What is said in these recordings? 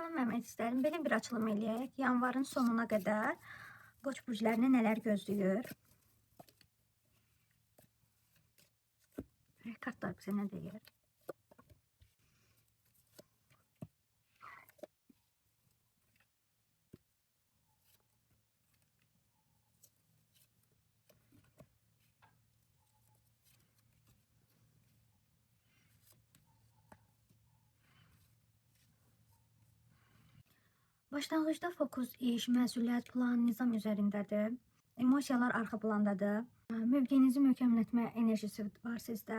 Salam Məhəmməd, istəyirəm belə bir açılım eləyək. Yanvarın sonuna qədər Qoç burclarını nələr gözləyir? Kartlar bizə nə deyir? Başlanğıcda fokus iş, məsuliyyət, plan, nizam üzərindədir. Emosiyalar arxa plandadır. Mövqeyinizi möhkəmlətmə enerjisi var sizdə.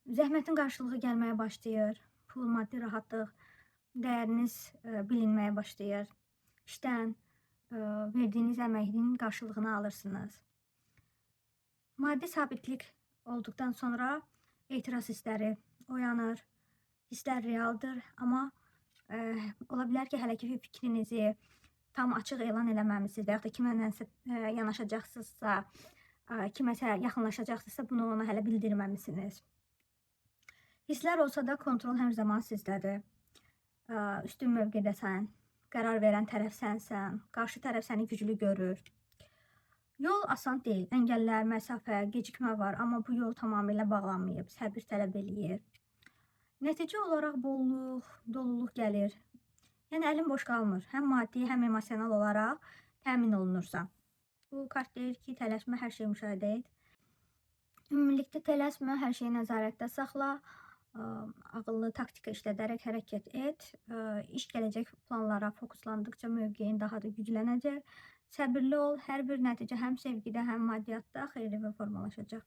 Zəhmətin qarşılığı gəlməyə başlayır. Pul, maddi rahatlıq, dəyəriniz bilinməyə başlayır. İşdən verdiyiniz əməyin qarşılığını alırsınız. Maddi sabitlik olduqdan sonra etiraz hissləri oyanır. Hisslər realdır, amma ola bilər ki, hələ ki fikrinizi tam açıq elan eləməmisiniz və yaxud da kimə yanaşacaqsınızsa, kiməsə yaxınlaşacaqsınızsa, bunu ona hələ bildirməmisiniz. Hisslər olsa da kontrol hər zaman sizdədir. Üstün mövqedəsən, qərar verən tərəf sənsən, qarşı tərəf səni güclü görür. Yol asan deyil, əngəllər, məsafə, gecikmə var, amma bu yol tamamilə bağlanmayıb, səbir tələb eləyir. Nəticə olaraq bolluq, doluluq gəlir. Yəni əlin boş qalmır. Həm maddi, həm emosional olaraq təmin olunursan. Bu kart deyir ki, tələsmə, hər şeyi müşahidə et. Ümumilikdə tələsmə, hər şeyi nəzarətdə saxla. Ağıllı taktika işlədərək hərəkət et. İş gələcək planlara fokuslandıqca mövqeyin daha da güclənəcək. Səbirli ol, hər bir nəticə həm sevgidə, həm maddiyyatda xeyirli və formalaşacaq.